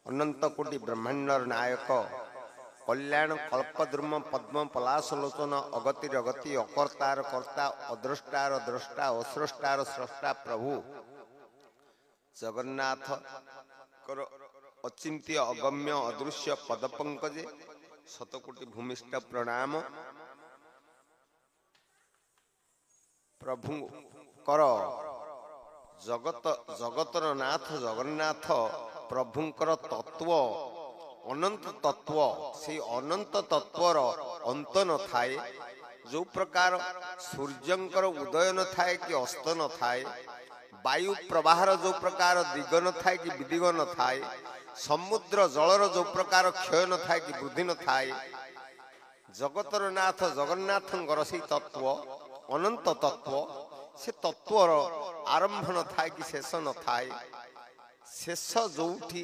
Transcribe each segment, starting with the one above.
अनंत कोटि ब्रह्मांडर नायक कल्याण कल्पद्रुम पद्म पलाशलोचन अगतिर अगति अकर्तार कर्ता अद्रष्टार द्रष्टा अस्रष्टार स्रष्टा प्रभु जगन्नाथ कर अचिंत्य अगम्य अदृश्य पदपंकजे शतकोटि भूमिष्ठ प्रणाम। प्रभु कर जगतर नाथ जगन्नाथ प्रभुंकर तत्व अनंत तत्व से अनंत तत्वर अंत न थाए। जो प्रकार सूर्यंकर उदय न थाए कि अस्त न थाए, वायु प्रवाहर जो प्रकार दिग न थाए कि विदिग न थाए, समुद्र जलर जो प्रकार क्षय न थाए कि वृद्धि न थाए, जगतर नाथ जगन्नाथंकर से तत्व अनंत तत्व से तत्वर आरंभ न थाए कि शेष न थाए। शेष जोठी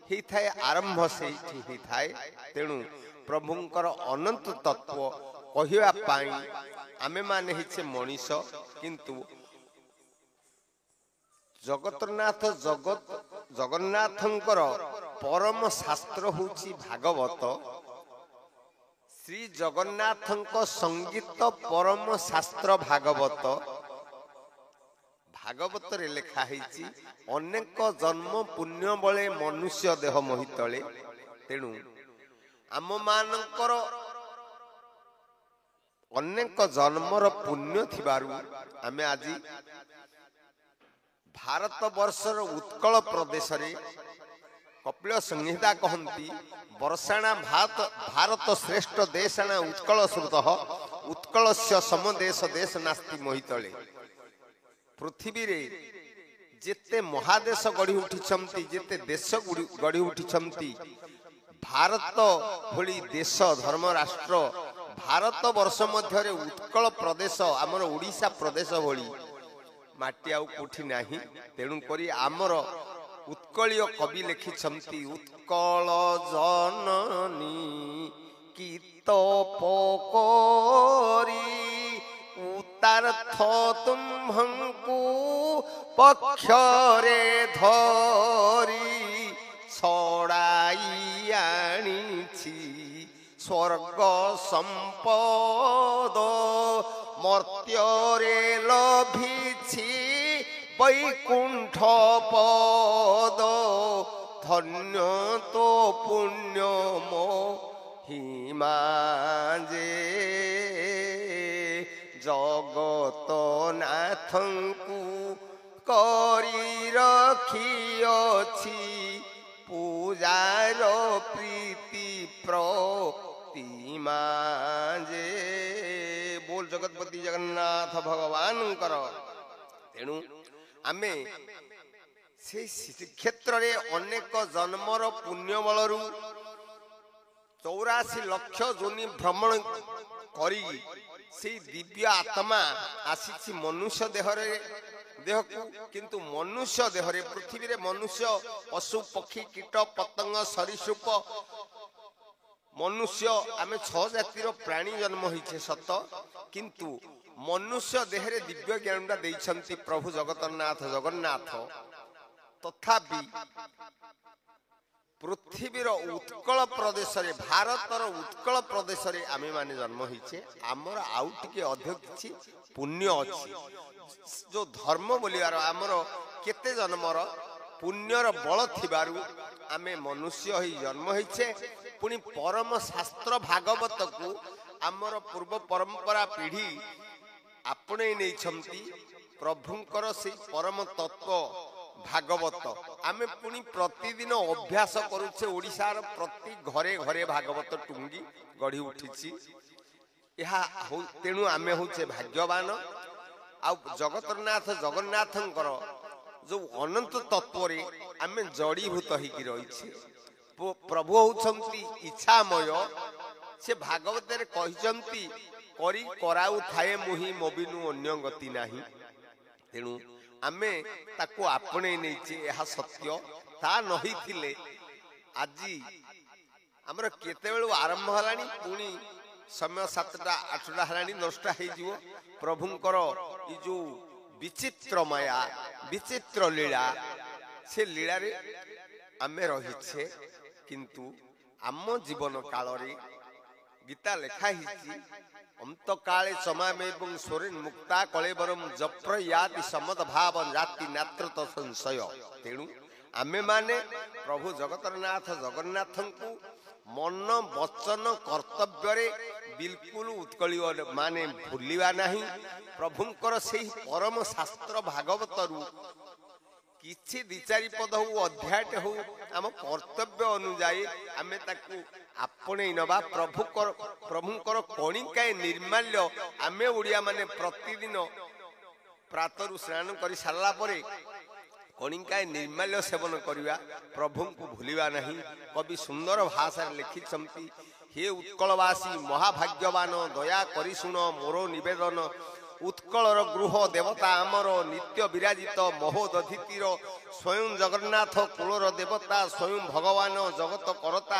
ही थाए आरंभ से ही थाए। तेणु प्रभुंकर अनंत तत्व कहिबा पाई आमे माने हिचे मनीष, किंतु जगतनाथ जगन्नाथंकर परम शास्त्र होची भागवत। श्री जगन्नाथंक संगीत परम शास्त्र भागवत। भागवत रे लिखा है अनेक जन्म पुण्य बले मनुष्य देह मोहितले। तेणु आम मानकर अनेक जन्मर पुण्य थिबारु आमे आज भारत वर्षर उत्कल प्रदेश रे कपिल संहिता कहती वर्षाणा भारत श्रेष्ठ देशाणा उत्कल श्रुत उत्कलस्य समदेश देश नास्ति मोहितले। पृथ्वी रे जेते महादेश गढ़ी उठी जेते देश गढ़ी उठी भारत भली देश धर्म राष्ट्र भारत वर्ष मध्य उत्कल प्रदेश आमर ओडिशा प्रदेश भली माटी आउ कोठी नाही। तेणु करी आमर उत्कलीय कवि लिखिछंती उत्कल जननी गीत पकरी उतार्थ तुम्हंकु पक्षरे धरी छड़ाई आनिछि स्वर्ग संपद मर्त्यरे लभिछि वैकुंठ पद धन्य तो पुण्य महिमा जे जगत नाथंकु करी रखिअछि पूजार प्रीति प्रतिमा जे। बोल जगतपति जगन्नाथ भगवान कर। तेणु आमे से क्षेत्र रे अनेक जन्मर पुण्य बलरु 84 लाख जोनि भ्रमण करी से दिव्य आत्मा आसी मनुष्य देह को, किंतु मनुष्य देह रे पृथ्वी रे मनुष्य पशु पक्षी कीट पतंग सरीसृप मनुष्य आमे 6 जातिर प्राणी जन्म होइछे सत, किंतु मनुष्य देह रे दिव्य ज्ञानटा देइछंती प्रभु जगन्नाथ जगन्नाथ। तथापि पृथ्वीर उत्कल प्रदेश रे भारतर उत्कल प्रदेश रे आमे माने जन्म होइछे। आमर आउ टिके अधिक किछि पुण्य अछि। जो धर्म बोलियार आमर केते जन्मर पुण्यर बल थिबारु आमे मनुष्य ही जन्म होइछे। पुनी परम शास्त्र भागवत को आमर पूर्व परंपरा पीढ़ी आपणे नै छंती प्रभुंकर से परम तत्व भागवत। आमे पुनी प्रतिदिन अभ्यास करूछे। ओडिशार प्रति घरे घरे भागवत टुंगी गढ़ी उठिछि। यहा तेणु आमे होछे भाग्यवान। आ जगतनाथ जगन्नाथंकर जो अनंत तत्व रे आमे जड़ीभूत होइकी रहिछि। प्रभु होछंती इच्छामय। से भागवत रे कहिसंती करी कराउ थाए मुहि मोबिनु अन्य गति नाही। तेणु आमे ताको आपणे नैचे यह सत्य। ता नही थिले आजी हमर केते बेलु आरंभ हलानी पुनी समय 7टा 8टा हलानी 10टा हे जिवो। प्रभुंकर ई जो विचित्र माया विचित्र लीला से लीला रे आमे रहिछे किंतु आम जीवन काल रे गीता लेखा हिची अंत काले समामे एवं सोरेन मुक्ता कलेबरम जप्रयाति समद भाव जाति नात्रत संशय। तेणु आमे माने प्रभु जगतरनाथ जगन्नाथंकु मन वचन कर्तव्य रे बिल्कुल उत्कलिय माने भूलिबा नहीं। प्रभुंकर से परम शास्त्र भागवतरु किछि दि चारि पद हो अध्याय हो आम कर्तव्य अनुजाई आमे ताकू आपणे नबा प्रभुंकर कणिकाए निर्माल्य आमे ओडिया माने प्रतिदिन प्रातरु स्नान करि सारला परे कणिकाए निर्माल्य सेवन करिवा प्रभु को भूलिबा नहीं। कवि सुंदर भाषा लिखिछंती हे उत्कलवासी महाभाग्यवान दया करि सुन मोर निवेदन उत्कलर गृह देवता आमर नित्य विराजित महोदधितिर स्वयं जगन्नाथ कुलर देवता स्वयं भगवान जगत करता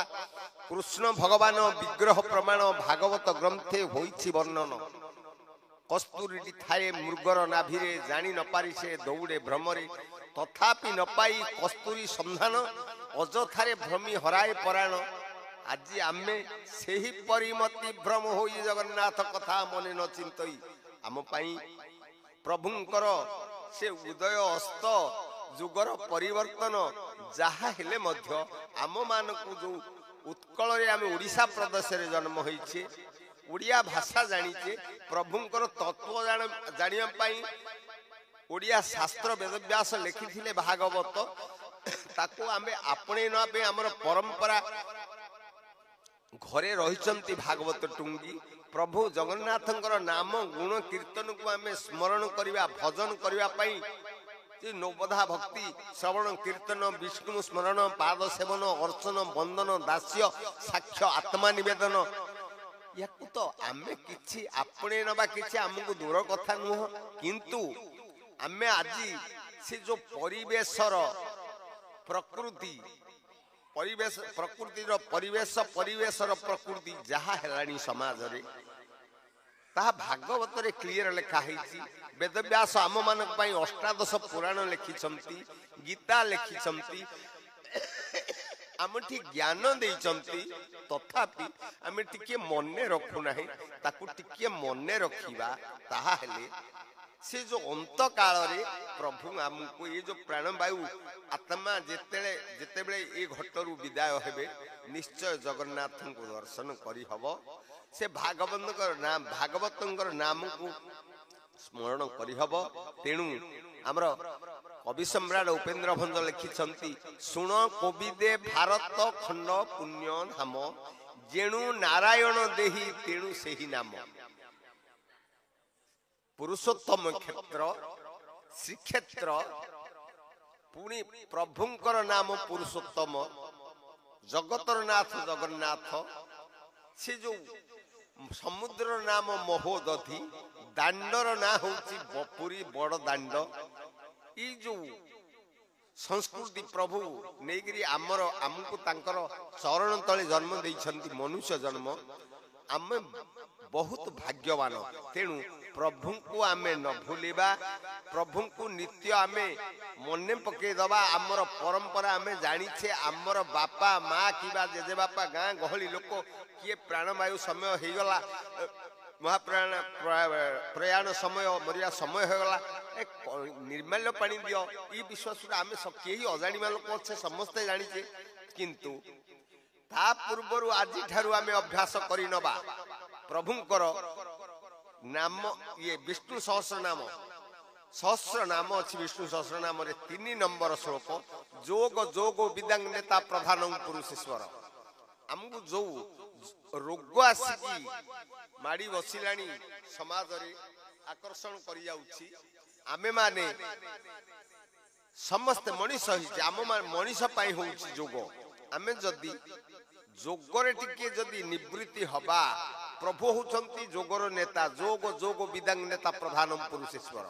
कृष्ण भगवान विग्रह प्रमाण भागवत ग्रंथे होइछि वर्णन। कस्तूरी थाए मृगर नाभिरे जानी न पारि से दौड़े भ्रमरे तथापि न पाई कस्तूरी संधान अजथारे भ्रमी हराए पराण। आज आमे सेही परिमति भ्रम होई जगन्नाथ कथा मने न चिंतई आम पाई प्रभुंकर से उदय अस्त जुगर परिवर्तन जहा हेले मध्य आम मानकु जो उत्कल रे आमे ओडिशा प्रदेश रे जन्म होइछे ओडिया भाषा जानिचे प्रभुंकर तत्व जानिया पाई ओडिया शास्त्र वेदव्यास लिखिथिले भागवत ताको आमे आपणे न पे हमर परंपरा घरे रहिचंती भागवत टुंगी प्रभु जगन्नाथंकर नाम गुण कीर्तन को आमे स्मरण करिवा भजन करिवा पाई जे नवबधा भक्ति श्रवण कीर्तन विष्णु स्मरण पाद सेवन अर्चन वंदन दास्य साक्ष्य आत्मा निवेदन याकु तो आमे किछि आपणे नबा किछि हमकु दूर कथा नुह किंतु आमे आजी से जो परिवेशर प्रकृति परिवेश प्रकृतिर परिवेशर प्रकृति जहा हेलानी समाज रे ता भागवत रे क्लियर लिखा हैछि। वेदव्यास आम मानक पई अष्टादश पुराण लिखिछंती गीता लिखिछंती आमठी ज्ञान देइछंती तथापि आमे टिके मने रखु नाही ताकू टिके मने रखिबा ताहा हेले से जो अंत काल रे प्रभु हमको ये जो प्राणवायु आत्मा जेतेबेले ए घटरू विदाय हेबे निश्चय जगन्नाथ को दर्शन करी हबो। से भागवतंकर नाम को स्मरण करी हबो। तेणु हमर कवि सम्राट उपेन्द्र भंज लिखिछंती सुण कविदे भारत खंड पुण्य धाम जेणु नारायण देही तेणु सेही नाम। पुरुषोत्तम क्षेत्र श्रीक्षेत्र पुणी प्रभुंकर नाम पुरुषोत्तम जगतर नाथ जगन्नाथ से जो समुद्र नाम महोदधि दांडर ना होची पुरी बड़ दांड ई जो संस्कृति प्रभु नेगिरी आमर आमको तांकर चरण तले जन्म देइछंती मनुष्य जन्म आमे बहुत भाग्यवान। तेणु प्रभु को आमे न भूलिबा प्रभु को नित्य आमे मने पके दबा आमर परंपरा आमे जानिछे आमर बापा माँ किबा जेजे बापा गाँ गहली लोक किए प्राणवायु समय हो गला महाप्राण प्रयाण समय मरिया समय हो गला निर्माल्य पानी दियो ई विश्वास आमे सब केही अजानिबा लोक अच्छे समस्ते जानिछे किंतु ता पूर्वरु आजि ठारु आमे अभ्यास करि नबा प्रभुंकर नाम ये विष्णु सहस्र नाम अच्छी विष्णु सहस्र नाम रे 3 नंबर श्लोक जोग जोग विदांग नेता प्रधान पुरुषेश्वर हमको जो रोग आसिकी माड़ी बसिलानी समाज रे आकर्षण करि जाउछि आमे माने समस्त मनीष होइछि आम मनीष पाई होउछि जोग आमे जदी जोगरे टिके जदी निवृत्ति हबा प्रभु होचंती जोगर नेता जोग जोग विदांग नेता प्रधान पुरुषेश्वर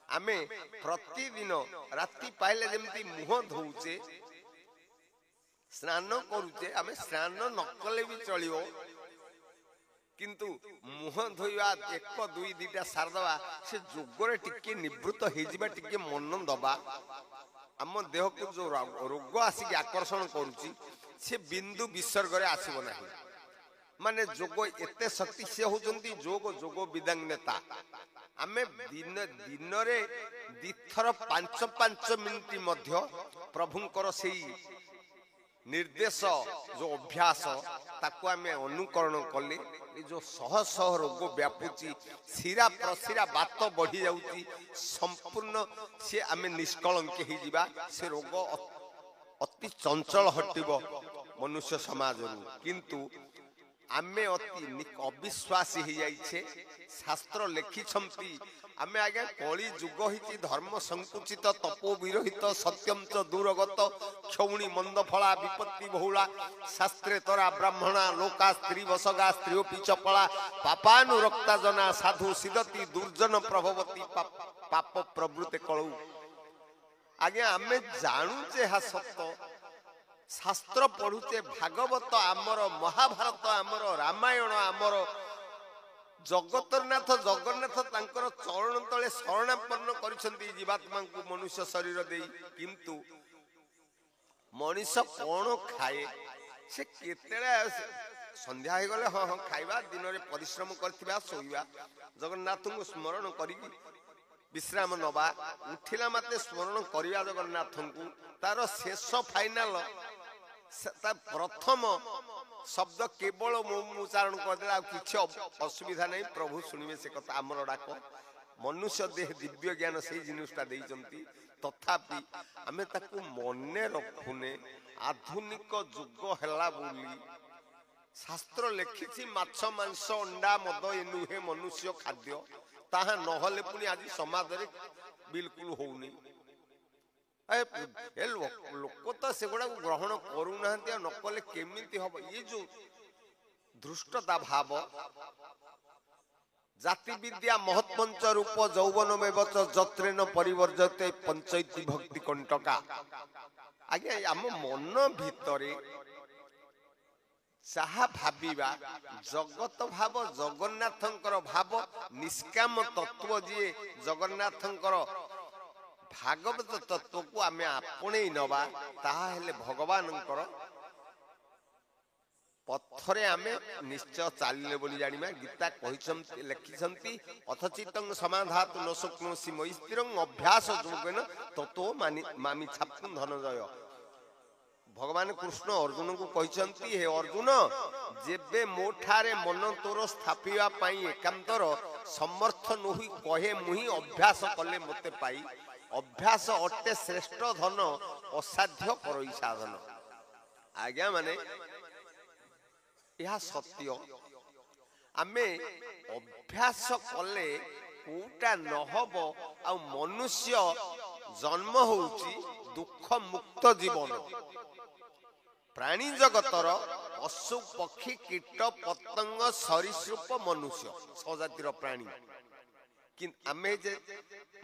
आमे प्रतिदिन राति पाइले जेमती मुह धोउचे स्नान करूचे आमे स्नान नकले भी चलियो किंतु मुह धोइबा 1 2 2टा सारदबा से जोगरे टिके निवृत्त हे जिबा टिके मन दबा आम देह को जो रोग आसिक आकर्षण करुच्ची से बिंदु विसर्ग आसब ना माने जोग एते शक्ति से होचंती जोग जोग विदांग नेता आमे दिन दिन रे दिथर 5-5 मिनिट मध्य प्रभुंकर सेई निर्देश जो अभ्यास ताको आमे अनुकरण कले जो शह शह रोग व्यापुची सिरा प्रसिरा बात बढ़ी जाउची संपूर्ण से आमे निष्कलंक ही जीवा से रोग अति चंचल हटिबो मनुष्य समाज किंतु आमे अति अविश्वासी हो जाइछे शास्त्र लिखिछंती आमे आगे कली जुग हिची धर्म संकुचित तपो विरहित सत्यम च दूरगत क्षौणी मंद फला विपत्ति बहुला शास्त्रे तरा ब्राह्मणा लोका स्त्री वसगा स्त्रियोपि चपला पापानुरक्ता जना साधु सिदति दुर्जन प्रभवती पाप प्रवृत्ति कळु आगे आमे जानू जे हा सत्य शास्त्र पढ़ुचे भागवत आमर महाभारत आमर रामायण आमर जगतरनाथ जगन्नाथ तांकर चरण तले शरणापन्न करिसंती जीवात्मा को मनुष्य शरीर देई किंतु मनुष्य कोन खाए से केतेला संध्या हो गले हां खाइबा दिन रे परिश्रम करथिबा सोइबा जगन्नाथ को स्मरण करी विश्राम नबा उठिला माते स्मरण करिया जगन्नाथ को तार शेष फाइनल प्रथम शब्द केवल उच्चारण करदे किसी असुविधा नहीं प्रभु शुणवे से कथा आमर डाक मनुष्य देह दिव्य ज्ञान से जिनटा तथापि आमे ताकू मने रखुने आधुनिक जुग हैला बोली शास्त्र लिखिछि माछ मांस अंडा मद ए नुहे मनुष्य खाद्य ताहा नहले पुनी आज समाज रे बिल्कुल होउनी ए लोक तो से गुड़ा ग्रहण करूना नकले केमिति हम ये जो धृष्टता भाव जाति विद्या महत्पंच रूप यौवन में जत्रेन परिवर्जते पंचायती भक्ति कंटका आगे आम मन भितरे जहा भाविबा जगत भाव जगन्नाथंकर भाव निष्काम तत्व जी जगन्नाथंकर भागवत तत्व को आमे आपणे नबा ताहा हेले भगवानंकर पथरे आमे निश्चय चालिले बोली जानिमा गीता कहिसंती लिखिसंती अथचितं समाधातु न शक्नोसि मैस्तिरं अभ्यास जोगेन ततो मामी छाप्तुं धनजय भगवान कृष्ण अर्जुन को कहिसंती हे अर्जुन जेबे मोठारे मन तोर स्थापिया पाई एकांतर समर्थ नहुई कहे मुही अभ्यास कले मते पाई अभ्यास अटे श्रेष्ठ धन असाध्य परई साधन आज्ञा माने यह सत्य आमे अभ्यास कले कोटा नहब आ मनुष्य जन्म होउची दुख मुक्त जीवन प्राणी जगतर पशु पक्षी कीट पतंग सरीसृप मनुष्य सजातिर प्राणी कि आमे जे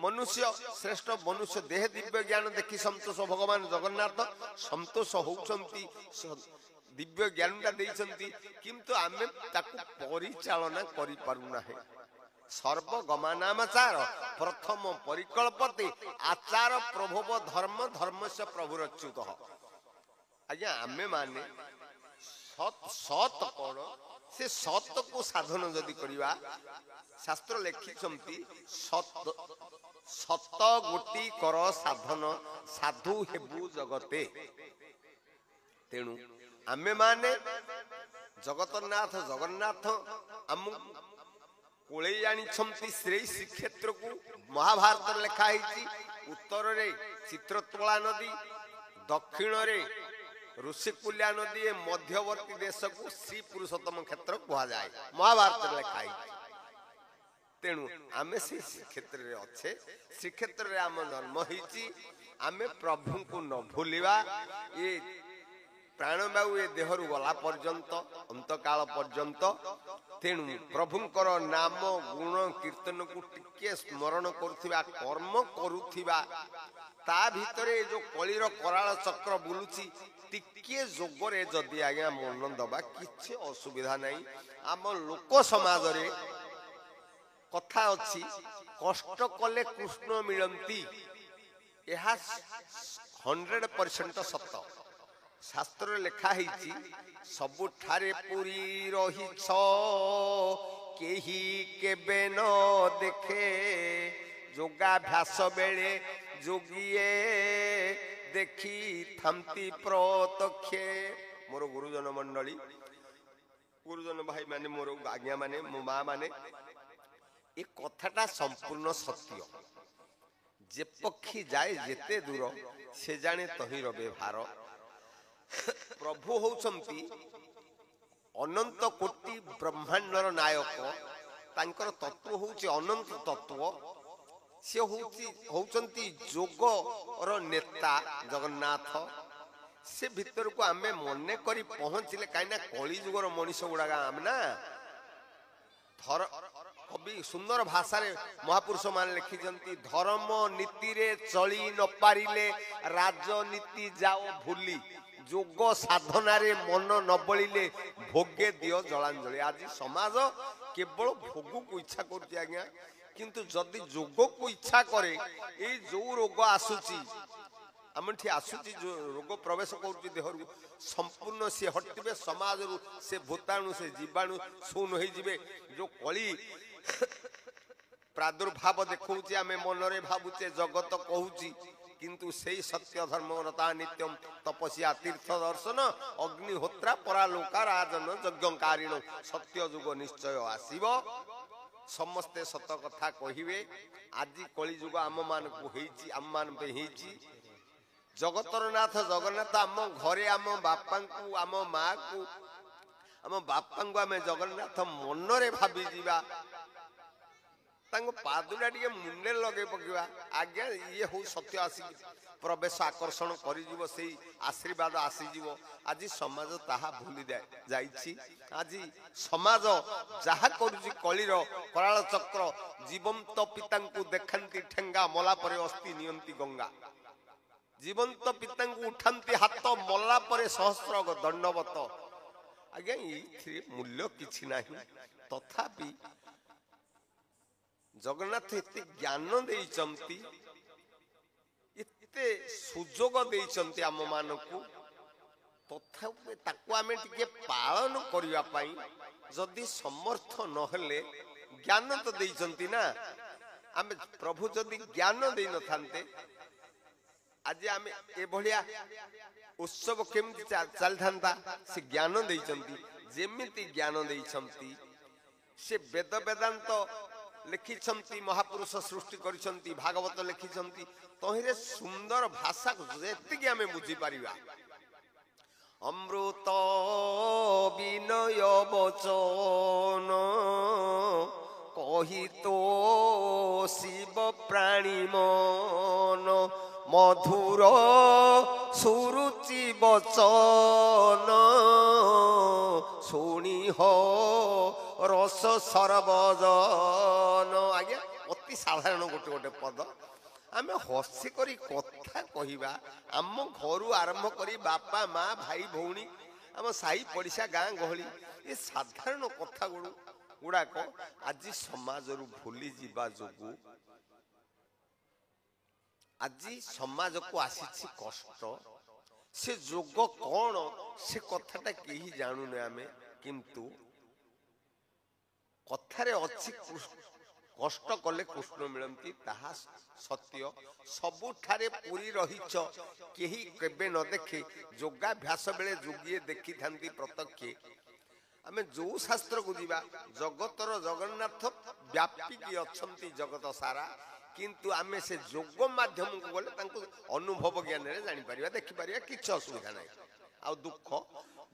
मनुष्य श्रेष्ठ मनुष्य देह दिव्य ज्ञान देखि संतोष भगवान जगन्नाथ संतोष होउछंती दिव्य ज्ञानटा देइछंती किंतु आमे ताकू परिचालना करि पारुना है सर्वगमनामाचार प्रथम परिकल्पते आचार प्रभव धर्म धर्मस्य प्रभुरच्युत आज्ञा आमे माने सत कोन से सत को साधन जदि करिवा शास्त्र लिखिछंती सत गोटी कर साधन साधु हेबु जगते तेणु आमे माने जगतनाथ जगन्नाथ आम कोले जानी श्रेय श्रीक्षेत्र को महाभारत लिखा है उत्तर रे चित्रतोला नदी दक्षिण रे ऋषिकुल्या नदी मध्यवर्ती देश को श्री पुरुषोत्तम क्षेत्र कहा जाए महाभारत लिखा है तेणु आमे से क्षेत्र रे अच्छे श्रीक्षेत्र रे आम जन्म होइची आमे प्रभु को न भूलिबा ये प्राणवायु ए देहरु गला पर्यंत अंतकाल पर्यंत तेणु प्रभुंकर नाम गुण कीर्तन को टिके स्मरण करुथिबा कर्म करुथिबा ता भितरे जो कलिर कराल चक्र बुलुची टिके जोगरे जदि आज्ञा मन दबा किछि असुविधा नहीं आम लोक समाज रे कथा अच्छी कष्ट कले कृष्ण मिलंती 100% ସତ। ଶାସ୍ତ୍ରରେ ଲେଖା ହେଇଛି ସବୁଠାରେ ପୁରୀ ରହିଛ କେହି କେବେ ନ ଦେଖେ ଯୋଗାଭ୍ୟାସ ବେଳେ ଯୋଗିଏ ଦେଖିଥାନ୍ତି ପ୍ରତ୍ୟକ୍ଷେ। ମୋର ଗୁରୁଜନ ମଣ୍ଡଳୀ, ଗୁରୁଜନ ଭାଇ ମାନେ, ମୋର ଆଜ୍ଞା ମାନେ, ମୋ ମା ମାନେ, ଏ କଥାଟା ସମ୍ପୂର୍ଣ୍ଣ ସତ୍ୟ। ଯେ ପକ୍ଷୀ ଯାଏ ଯେତେ ଦୂର ସେ ଜାଣେ ତହିଁର ବ୍ୟବହାର। ପ୍ରଭୁ ହଉଛନ୍ତି ଅନନ୍ତ କୋଟି ବ୍ରହ୍ମାଣ୍ଡର ନାୟକ। ତାଙ୍କର ତତ୍ଵ ହଉଛି ଅନନ୍ତ ତତ୍ଵ। ସେ ହଉଛନ୍ତି ଯୋଗର ନେତା ଜଗନ୍ନାଥ। ସେ ଭିତରକୁ ଆମେ ମନେ କରି ପହଞ୍ଚିଲେ, କାହିଁକି ନା କଳି ଯୁଗର ମଣିଷ ଗୁଡାକ ଆମେ ନା। କବି ସୁନ୍ଦର ଭାଷାରେ ମହାପୁରୁଷ ମାନେ ଲେଖିଛନ୍ତି, ଧର୍ମ ନୀତିରେ ଚଳି ନ ପାରିଲେ ରାଜନୀତି ଯାଅ ଭୁଲି, ଯୋଗ ସାଧନାରେ ମନ ନ ବଳିଲେ ଭୋଗେ ଦିଅ ଜଳାଞ୍ଜଳି। ଆଜି ସମାଜ କେବଳ ଭୋଗକୁ ଇଚ୍ଛା କରୁଛି ଆଜ୍ଞା, କିନ୍ତୁ ଯଦି ଯୋଗକୁ ଇଚ୍ଛା କରେ, ଏଇ ଯୋଉ ରୋଗ ଆସୁଛି ଆମ ଏଠି ଆସୁଛି, ଯୋଉ ରୋଗ ପ୍ରବେଶ କରୁଛି ଦେହରୁ, ସମ୍ପୂର୍ଣ୍ଣ ସେ ହଟିବେ ସମାଜରୁ। ସେ ଭୂତାଣୁ, ସେ ଜୀବାଣୁ ଶୂନ ହେଇଯିବେ। ଯୋଉ କଳି ପ୍ରାଦୁର୍ଭାବ ଦେଖଉଛି, ଆମେ ମନରେ ଭାବୁଛେ ଜଗତ କହୁଛି, କିନ୍ତୁ ସେଇ ସତ୍ୟ ଧର୍ମ ରତା ନିତ୍ୟମ ତପସ୍ୟା ତୀର୍ଥ ଦର୍ଶନ ଅଗ୍ନିହୋତ୍ରା ପରାଲୋକା ରାଜନ ଯଜ୍ଞକାରିଣ। ସତ୍ୟ ଯୁଗ ନିଶ୍ଚୟ ଆସିବ, ସମସ୍ତେ ସତ କଥା କହିବେ। ଆଜି କଳି ଯୁଗ ଆମ ମାନଙ୍କୁ ହେଇଛି, ଆମ ମାନଙ୍କ ପାଇଁ ହେଇଛି। ଜଗତର ନାଥ ଜଗନ୍ନାଥ ଆମ ଘରେ, ଆମ ବାପାଙ୍କୁ, ଆମ ମାକୁ, ଆମ ବାପାଙ୍କୁ ଆମେ ଜଗନ୍ନାଥ ମନରେ ଭାବିଯିବା, ତାଙ୍କ ପାଦୁଟା ଟିକେ ମୁଣ୍ଡରେ ଲଗେଇ ପକେଇବା, ଆଜ୍ଞା ଇଏ ହଉ ସତ୍ୟ ଆସିକି ପ୍ରବେଶ ଆକର୍ଷଣ କରିଯିବ, ସେଇ ଆଶୀର୍ବାଦ ଆସିଯିବ। ଆଜି ସମାଜ ତାହା ଭୁଲି ଯାଇଛି। ଆଜି ସମାଜ ଯାହା କରୁଛି କଳିର କରାଳ ଚକ୍ର। ଜୀବନ୍ତ ପିତାଙ୍କୁ ଦେଖାନ୍ତି ଠେଙ୍ଗା, ମଲା ପରେ ଅସ୍ଥି ନିଅନ୍ତି ଗଙ୍ଗା। ଜୀବନ୍ତ ପିତାଙ୍କୁ ଉଠାନ୍ତି ହାତ, ମଲା ପରେ ସହସ୍ର ଦଣ୍ଡବତ। ଆଜ୍ଞା ଏଇଥିରେ ମୂଲ୍ୟ କିଛି ନାହିଁ। ତଥାପି ଜଗନ୍ନାଥ ଏତେ ଜ୍ଞାନ ଦେଇଛନ୍ତି, ଏତେ ସୁଯୋଗ ଦେଇଛନ୍ତି ଆମ ମାନଙ୍କୁ, ତଥାପି ତାକୁ ଆମେ ଟିକେ ପାଳନ କରିବା ପାଇଁ ଯଦି ସମର୍ଥ ନହେଲେ, ଜ୍ଞାନ ତ ଦେଇଛନ୍ତି ନା, ଆମେ ପ୍ରଭୁ ଯଦି ଜ୍ଞାନ ଦେଇନଥାନ୍ତେ ଆଜି ଆମେ ଏଭଳିଆ ଉତ୍ସବ କେମିତି ଚାଲିଥାନ୍ତା? ସେ ଜ୍ଞାନ ଦେଇଛନ୍ତି, ଯେମିତି ଜ୍ଞାନ ଦେଇଛନ୍ତି। ସେ ବେଦ ବେଦାନ୍ତ ଲେଖିଛନ୍ତି, ମହାପୁରୁଷ ସୃଷ୍ଟି କରିଛନ୍ତି, ଭାଗବତ ଲେଖିଛନ୍ତି, ତହିଁରେ ସୁନ୍ଦର ଭାଷା ଯେତିକି ଆମେ ବୁଝିପାରିବା। ଅମୃତ ବିନୟ ବଚନ କହି ତ ଶିବ ପ୍ରାଣୀ ମନ, ମଧୁର ସୁରୁଚି ବଚନ ଶୁଣି ହୋ ରସ ସରବଜନ। ଆଜ୍ଞା ଅତି ସାଧାରଣ ଗୋଟେ ଗୋଟେ ପଦ ଆମେ ହସି କରି କଥା କହିବା। ଆମ ଘରୁ ଆରମ୍ଭ କରି ବାପା ମା ଭାଇ ଭଉଣୀ, ଆମ ସାହି ପଡ଼ିଶା ଗାଁ ଗହଳି, ଏ ସାଧାରଣ କଥା ଗୁଡ଼ାକ ଆଜି ସମାଜରୁ ଭୁଲି ଯିବା ଯୋଗୁଁ ଆଜି ସମାଜକୁ ଆସିଛି କଷ୍ଟ। ସେ ଯୋଗ କଣ ସେ କଥାଟା କେହି ଜାଣୁନେ ଆମେ, କିନ୍ତୁ କଥାରେ ଅଛି କଷ୍ଟ କଲେ କୃଷ୍ଣ ମିଳନ୍ତି, ତାହା ସତ୍ୟ। ସବୁଠାରେ ପୁରୀ ରହିଛ କେହି କେବେ ନ ଦେଖେ, ଯୋଗାଭ୍ୟାସ ବେଳେ ଯୋଗିଏ ଦେଖିଥାନ୍ତି ପ୍ରତ୍ୟକ୍ଷେ। ଆମେ ଯୋଉ ଶାସ୍ତ୍ରକୁ ଯିବା, ଜଗତର ଜଗନ୍ନାଥ ବ୍ୟାପିକି ଅଛନ୍ତି ଜଗତ ସାରା, କିନ୍ତୁ ଆମେ ସେ ଯୋଗ ମାଧ୍ୟମକୁ ଗଲେ ତାଙ୍କୁ ଅନୁଭବ ଜ୍ଞାନରେ ଜାଣିପାରିବା, ଦେଖିପାରିବା, କିଛି ଅସୁବିଧା ନାହିଁ। ଆଉ ଦୁଃଖ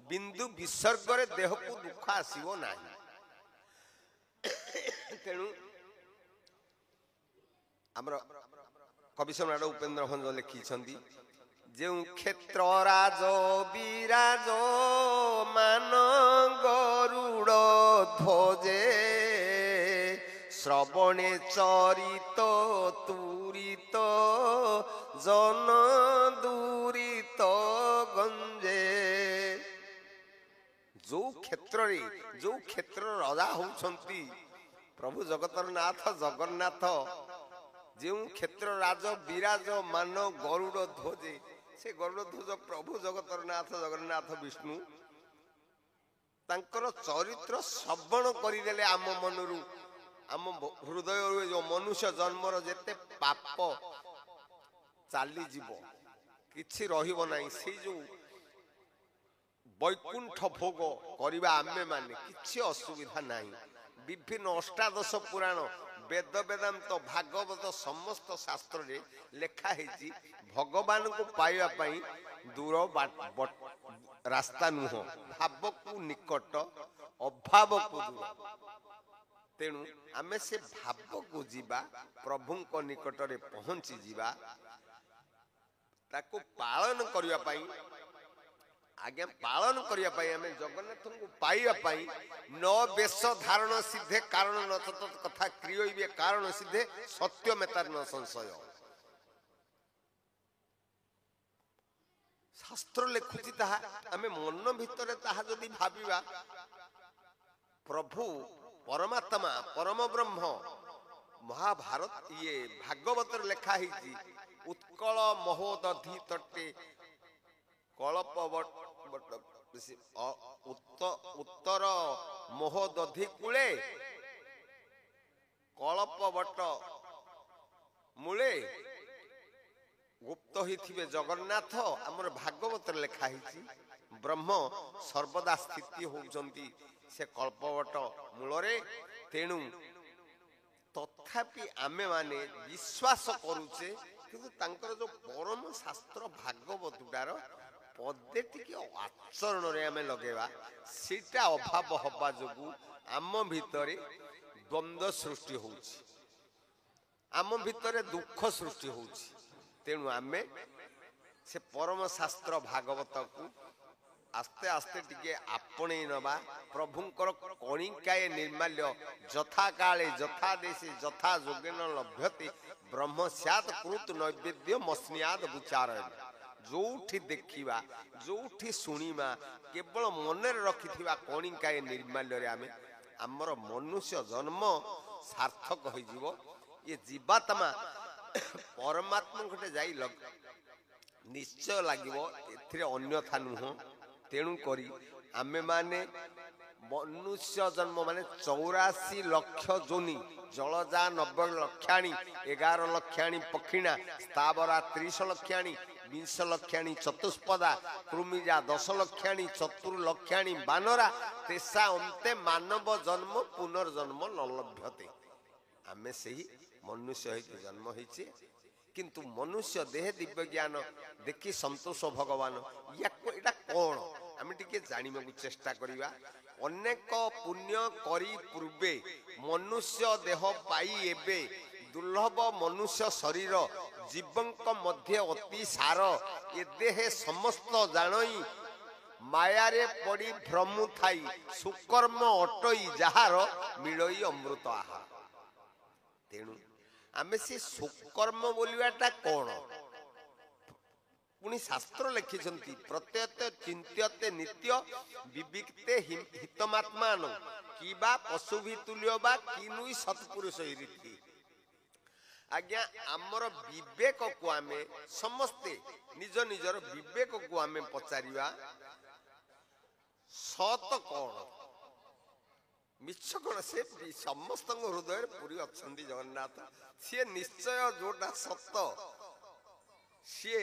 ବିନ୍ଦୁ ବିସର୍ଗରେ ଦେହକୁ ଦୁଃଖ ଆସିବ ନାହିଁ। ତେଣୁ ଆମର କବି ସମ୍ରାଟ ଉପେନ୍ଦ୍ର ଭଞ୍ଜ ଲେଖିଛନ୍ତି, ଯେଉଁ କ୍ଷେତ୍ର ରାଜ ବିରାଜ ମାନ ଗରୁଡ଼ ଧ୍ୱଜେ, ଶ୍ରବଣେ ଚରିତ ତୁରିତ ଜନ ଦୂରିତ ଗଞ୍ଜେ। ଯୋଉ କ୍ଷେତ୍ରରେ, ଯୋଉ କ୍ଷେତ୍ରର ରାଜା ହଉଛନ୍ତି ପ୍ରଭୁ ଜଗତର ନାଥ ଜଗନ୍ନାଥ, ଯେଉଁ କ୍ଷେତ୍ର ରାଜ ବିରାଜ ମାନ ଗରୁଡ଼ ଧ୍ୱଜେ, से गरुड़ध्वज प्रभु जगतर नाथ जगन्नाथ विष्णु तांकर चरित्र श्रवण करदेले आम मनरू आम हृदय जो मनुष्य जन्मर जेते पाप चाली जीव किछि रहिबो नाही से जो वैकुंठ भोग करिबा आमे माने किछि असुविधा नाही। विभिन्न अष्टादश पुराण वेद वेदांत भागवत समस्त शास्त्र रे लेखा हेछि भगवान को पाइबा पई दूर रास्ता नुह भाव को निकट अभाव को दूर तेणु आमे से भाव को जीवा प्रभु को निकट रे पहुंची जीवा ताको पालन करिया पई आज्ञा पालन करिया पई आमे जगन्नाथ को पाइबा पई न बेश धारण सिद्धे कारण न तत कथा क्रियइबे कारण सिद्धे सत्य मेतार न संशय। शास्त्र लेखुची ताहा आमे मन भितरे ताहा जदि भाबिबा प्रभु परमात्मा परम ब्रह्म महाभारत ये भागवत लेखा ही उत्कल महोदधि तटे कल्प उत्तर महोदधि कूले कल्पवट मूले गुप्त ही थिबे जगन्नाथ आमर भागवत लेखा ही ब्रह्म सर्वदा स्थिति होउचंती से कल्पवट मूलरे तेणु तथापि आमे माने विश्वास करूचे किंतु तांकर जो परम शास्त्र भागवत गुडार पदे टिके आचरण रे आमे लगेबा सेटा अभाव हबा जोगु आम भितरे द्वंद्व सृष्टि होउची आम भितरे दुख सृष्टि होउची तेणु आमे से परम शास्त्र भागवत को आस्ते आस्ते टिके आपणे नबा प्रभुंकर कणिकाए निर्माल्य जथा काले जथा देशे जथा जोगेन लभ्यते ब्रह्म स्यात् कृत नैवेद्य मस्नियाद विचार जोठी देखिबा जोठी सुनिबा केवल मन रे रखिथिबा कणिकाए निर्माल्य रे आमे हमर मनुष्य जन्म सार्थक होई जीवो ये जीवात्मा परमात्मा घटे जाई लग निश्चय लागिवो एथिरे अन्यथा नुह तेणु करी आमे माने मनुष्य जन्म माने 84 लक्ष जोनी जलजा 90 लक्षाणी 11 लक्षाणी पक्षिणा स्थावरा 30 लक्षाणी 20 लक्षाणी चतुष्पदा कृमिजा 10 लक्षाणी चतुर्लक्षाणी बानरा तेसा अंते मानव जन्म पुनर्जन्म न लभ्यते आमे सही मनुष्य हेतु जन्म होइछे किंतु मनुष्य देह दिव्य ज्ञान देखि संतोष भगवान या कौन आम टे जाना चेष्टा करिबा अनेक पुण्य करी पूर्वे मनुष्य देह पाई एबे दुर्लभ मनुष्य शरीर जीवंक मध्य अति सार ए देहे समस्त जानई मायारे पड़ी भ्रमु थाई सुकर्म अटई जहार मिलई अमृत आहार तेणु आमे से सुकर्म बोलिबाटा कौन पुणी शास्त्र लिखिछंती प्रत्यत चिंत्यते नित्य विविक्ते हितमात्मान किबा पशु तुल्य बा किनुई सत्पुरुष रीति आज्ञा आमर विवेक को आमे समस्ते निज निजर विवेक को आमे पचारिबा सत कौन मिछ कौन से समस्त हृदय पूरी अच्छी जगन्नाथ सी निश्चय जोटा सत सी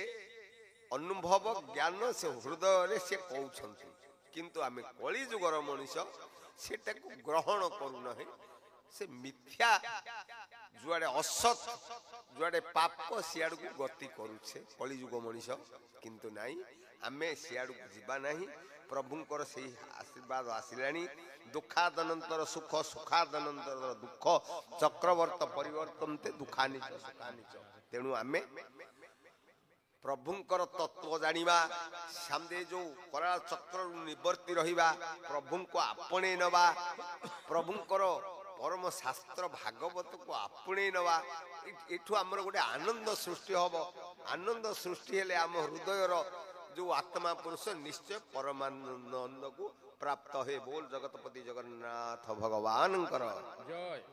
अनुभव ज्ञान से हृदय से कहते किंतु आमे कली जुगर मनुष्य सेटा को ग्रहण करूना से मिथ्या जुआड़े असत जुआड़े पाप सियाड़ को गति करुछे कली जुग मनुष्य किंतु नाई आमे सियाड़ को जीवा नहीं प्रभुंकर से आशीर्वाद आसिलानी दुखादनंतर सुख सुखादनंतर दुख चक्रवर्त परिवर्तनते दुखानिच सुखानिच तेणु आमे प्रभुंकर तत्व जानिबा सामने जो कराल चक्र निवर्ती रहिबा प्रभु को आपणे नबा प्रभुंकर परम शास्त्र भागवत को आपणे नबा एठु हमर गोटे आनंद सृष्टि हबो आनंद सृष्टि हेले आम हृदयर जो आत्मा पुरुष निश्चय परमानंद को प्राप्त हे बोल जगतपति जगन्नाथ भगवान जय।